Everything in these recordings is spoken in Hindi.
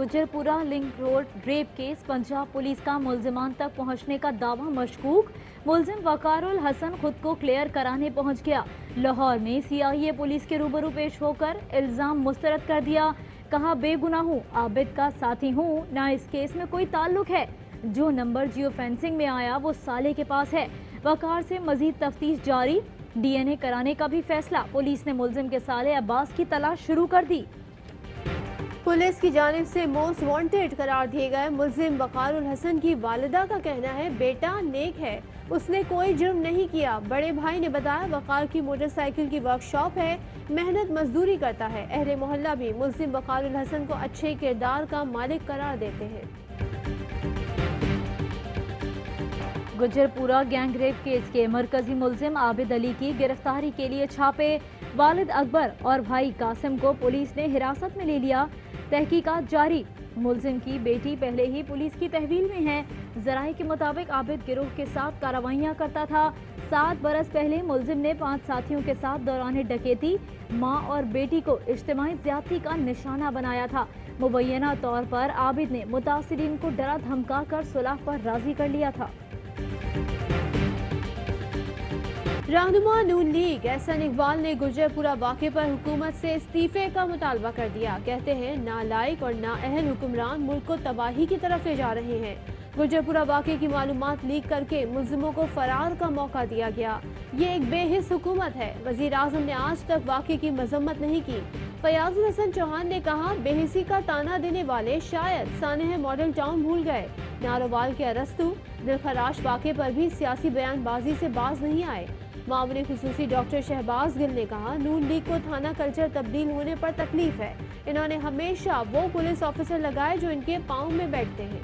Gujarpura link road rape case, Punjab police का मुल्जिमान तक पहुंचने का दावा मशकूक। मुल्जिम वकारुल हसन खुद को क्लियर कराने पहुंच गया। लाहौर में सीआईए पुलिस के रूबरू पेश होकर इल्जाम मुस्तरद कर दिया। कहा, बेगुनाह हूँ, आबिद का साथी हूँ, ना इस केस में कोई ताल्लुक है। जो नंबर जियो फेंसिंग में आया वो साले के पास है। वकार से मजीद तफ्तीश जारी, डीएनए कराने का भी फैसला। पुलिस ने मुल्जिम के साले अब्बास की तलाश शुरू कर दी। पुलिस की जानिब से मोस्ट वांटेड करार दिए गए मुल्जिम वकारुल हसन की वालिदा का कहना है, बेटा नेक है, उसने कोई जुर्म नहीं किया। बड़े भाई ने बताया, वकार की मोटरसाइकिल की वर्कशॉप है, मेहनत मजदूरी करता है। अहले मोहल्ला भी मुल्जिम वकारुल हसन को अच्छे किरदार का मालिक करार देते हैं। गुजरपुरा गैंग रेप केस के मरकजी मुल्जिम आबिद अली की गिरफ्तारी के लिए छापे। वालिद अकबर और भाई कासिम को पुलिस ने हिरासत में ले लिया। तहकीकात जारी। मुल्जिम की बेटी पहले ही पुलिस की तहवील में है। जराये के मुताबिक आबिद गिरोह के साथ कार्रवाइयां करता था। 7 बरस पहले मुल्जिम ने 5 साथियों के साथ दौरान डकैती मां और बेटी को इज्तिमाई ज्यादती का निशाना बनाया था। मुबैना तौर पर आबिद ने मुतासिरीन को डरा धमका कर सुलह पर राजी कर लिया था। रहनुमा नून लीग एहसन इकबाल ने गुजरपुरा वाक़े पर हुकूमत से इस्तीफे का मुतालबा कर दिया। कहते हैं, नालायक और नाअहल हुक्मरान मुल्क को तबाही की तरफ ले जा रहे हैं। गुजरपुरा वाक़े की मालूमात लीक करके मुल्जिमों को फरार का मौका दिया गया। ये एक बेहिस हुकूमत है। वज़ीर आज़म ने आज तक वाक़े की मजम्मत नहीं की। फयाजुल हसन चौहान ने कहा, बेहिसी का ताना देने वाले शायद सानेह मॉडल टाउन भूल गए। नारोवाल के अरस्तु दिलखराश वाक़े पर भी सियासी बयानबाजी से बाज नहीं आए। मामले खुसूसी डॉक्टर शहबाज गिल ने कहा, नून लीग को थाना कल्चर तब्दील होने पर तकलीफ है। इन्होंने हमेशा वो पुलिस ऑफिसर लगाए जो इनके पाँव में बैठते हैं।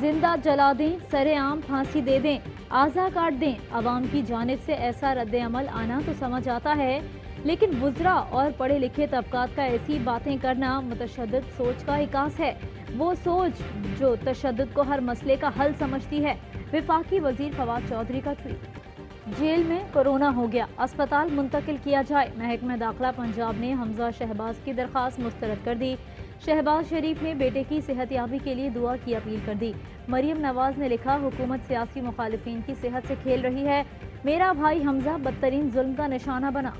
जिंदा जला दें, सरेआम फांसी दे दें, आज़ा काट दें। अवाम की जानिब से ऐसा रद्द अमल आना तो समझ आता है, लेकिन वुज़रा और पढ़े लिखे तबकात का ऐसी बातें करना मुतशद्दिद सोच का इकास है। वो सोच जो तशद्दुद को हर मसले का हल समझती है। वफाकी वजीर फवाद चौधरी का ट्वीट। जेल में कोरोना हो गया, अस्पताल मुंतकिल किया जाए। महकमा दाखिला पंजाब ने हमजा शहबाज की दरख्वास्त मुस्तरद कर दी। शहबाज शरीफ ने बेटे की सेहतयाबी के लिए दुआ की अपील कर दी। मरियम नवाज ने लिखा, हुकूमत सियासी मुखालिफिन की सेहत से खेल रही है। मेरा भाई हमजा बदतरीन जुल्म का निशाना बना।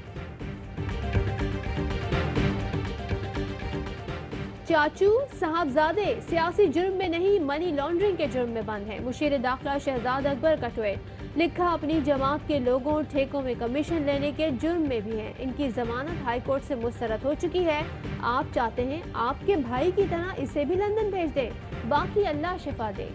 चाचू साहबजादे सियासी जुर्म में नहीं, मनी लॉन्ड्रिंग के जुर्म में बंद है। मुशीर दाखिला शहजाद अकबर का ट्वीट। लिखा, अपनी जमात के लोगों ठेकों में कमीशन लेने के जुर्म में भी हैं। इनकी जमानत हाई कोर्ट से मुस्तरद हो चुकी है। आप चाहते हैं आपके भाई की तरह इसे भी लंदन भेज दें। बाकी अल्लाह शिफा दे।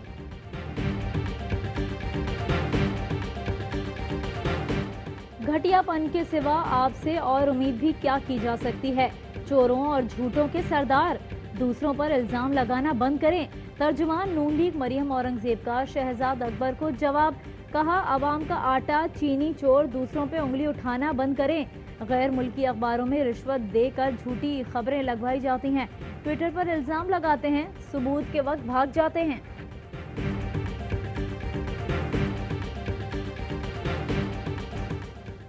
घटियापन के सिवा आपसे और उम्मीद भी क्या की जा सकती है। चोरों और झूठों के सरदार, दूसरों पर इल्जाम लगाना बंद करें। तर्जुमान नून लीग मरियम औरंगजेब का शहजाद अकबर को जवाब। कहा, अवाम का आटा चीनी चोर दूसरों पे उंगली उठाना बंद करें। गैर मुल्की अखबारों में रिश्वत देकर झूठी खबरें लगवाई जाती हैं। ट्विटर पर इल्जाम लगाते हैं, सबूत के वक्त भाग जाते हैं।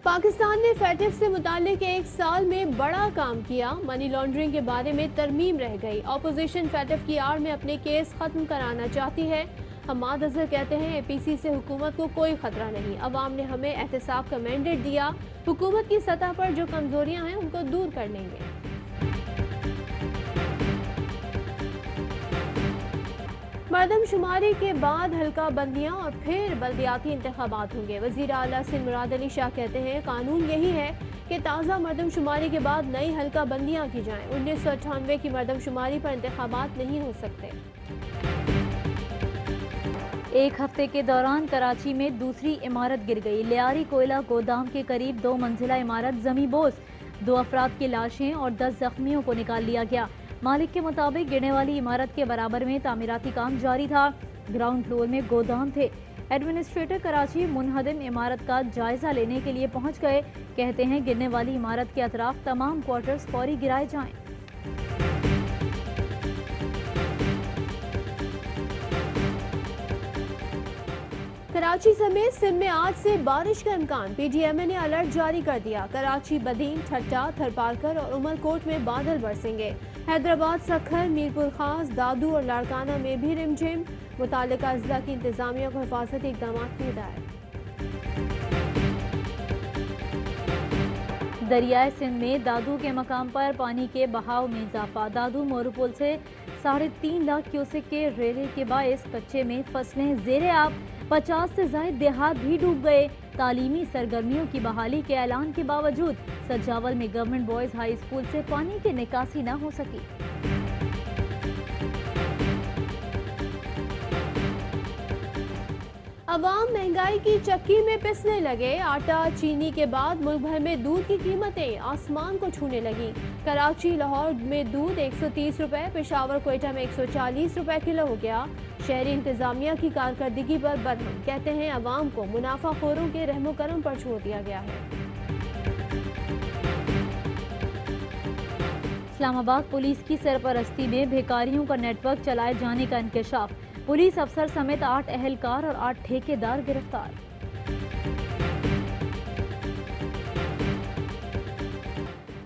पाकिस्तान ने फैटिफ से मुताल्लिक 1 साल में बड़ा काम किया। मनी लॉन्ड्रिंग के बारे में तरमीम रह गई। ऑपोजिशन फैटिफ की आड़ में अपने केस खत्म कराना चाहती है। हमाद अजहर कहते हैं, एपीसी से हुकूमत को कोई खतरा नहीं। अवाम ने हमें एहतसाब का मैंडेट दिया। हुकूमत की सतह पर जो कमजोरियां हैं उनको दूर कर लेंगे। मरदमशुमारी के बाद हल्का बंदियां और फिर बल्दियाती इंतखाबात होंगे। वजीर आला सिंध मुराद अली शाह कहते हैं, कानून यही है कि ताज़ा मरदमशुमारी के बाद नई हल्का बंदियां की जाएं। 1998 की मरदमशुमारी पर इंतखाबात नहीं हो सकते। एक हफ्ते के दौरान कराची में दूसरी इमारत गिर गई। लियारी कोयला गोदाम के करीब 2 मंजिला इमारत जमींबोस। 2 अफराद की लाशें और 10 जख्मियों को निकाल लिया गया। मालिक के मुताबिक गिरने वाली इमारत के बराबर में तामीराती काम जारी था। ग्राउंड फ्लोर में गोदाम थे। एडमिनिस्ट्रेटर कराची मुनहदम इमारत का जायजा लेने के लिए पहुंच गए। कहते हैं, गिरने वाली इमारत के अतराफ तमाम क्वार्टर्स फौरी गिराए जाएं। कराची समेत सिंध में आज से बारिश का इम्कान। पीडीएमए ने अलर्ट जारी कर दिया। कराची, बदीन, ठट्टा, थरपारकर और उमरकोट में बादल बरसेंगे। हैदराबाद, सखर, मीरपुर खास, दादू और लाड़काना में भी रिमझिम। मुताल्लिका अजला की इंतजामिया को हिफाजती इकदाम की हिदायत। दरियाए सिंध में दादू के मकाम पर पानी के बहाव में इजाफा। दादू मोरू पुल से 3.5 लाख क्यूसेक के रेले के बायस कच्चे में फसलें जेरे आब। 50 से ज्यादा देहात भी डूब गए। तालीमी सरगर्मियों की बहाली के ऐलान के बावजूद सजावल में गवर्नमेंट बॉयज हाई स्कूल से पानी की निकासी न हो सकी। अवाम महंगाई की चक्की में पिसने लगे। आटा, चीनी के बाद मुल्क भर में दूध की कीमतें आसमान को छूने लगी। कराची, लाहौर में दूध 130 रुपए, पेशावर, क्वेटा में 140 रुपए किलो हो गया। शहरी इंतजामिया की कारकर्दगी पर बरहम, कहते हैं अवाम को मुनाफाखोरों के रहमो करम पर छोड़ दिया गया है। इस्लामाबाद पुलिस की सरपरस्ती में भिखारियों का नेटवर्क चलाए जाने का इंकशाफ। पुलिस अफसर समेत 8 अहलकार और 8 ठेकेदार गिरफ्तार।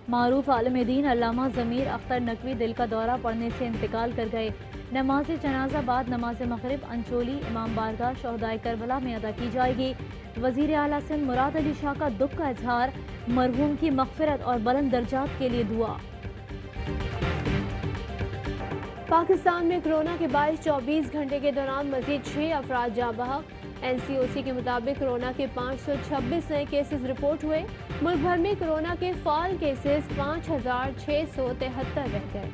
मारूफ आलिम दीन अल्लामा ज़मीर अख्तर नकवी दिल का दौरा पड़ने से इंतकाल कर गए। नमाज जनाजा बाद नमाज मगरिब अंचोली इमाम बारगाह शहदाए करबला में अदा की जाएगी। वजीर आला सिंध मुराद अली शाह का दुख का इजहार। मरहूम की मगफिरत और बुलंद दर्जात के लिए दुआ। पाकिस्तान में कोरोना के 24 घंटे के दौरान मजीद 6 अफराद जाँ बहक। एनसीओसी के मुताबिक कोरोना के 526 नए केसेस रिपोर्ट हुए। मुल्क भर में कोरोना के फाल केसेस 5673 रह गए।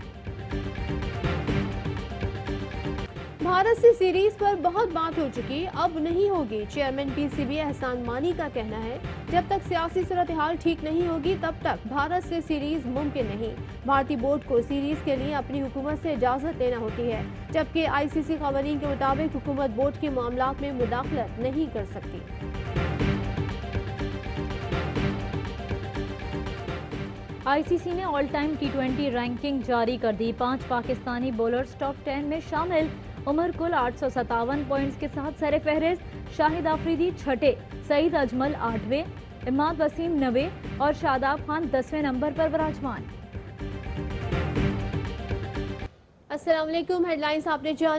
भारत से सीरीज पर बहुत बात हो चुकी, अब नहीं होगी। चेयरमैन पीसीबी एहसान मानी का कहना है, जब तक सियासी सूरत हाल ठीक नहीं होगी तब तक भारत से सीरीज मुमकिन नहीं। भारतीय बोर्ड को सीरीज के लिए अपनी हुकूमत से इजाजत लेना होती है, जबकि आईसीसी कवानीन के मुताबिक हुकूमत बोर्ड के मामलात में मुदाखलत नहीं कर सकती। आईसीसी ने ऑल टाइम T20 रैंकिंग जारी कर दी। 5 पाकिस्तानी बॉलर्स टॉप 10 में शामिल। उमर कुल 857 पॉइंट्स के साथ सरे फहरिस्त। शाहिद आफरीदी छठे, सईद अजमल 8वें, इमाद वसीम 9वें और शादाब खान 10वें नंबर पर विराजमान। अस्सलाम वालेकुम, हेडलाइंस आपने जान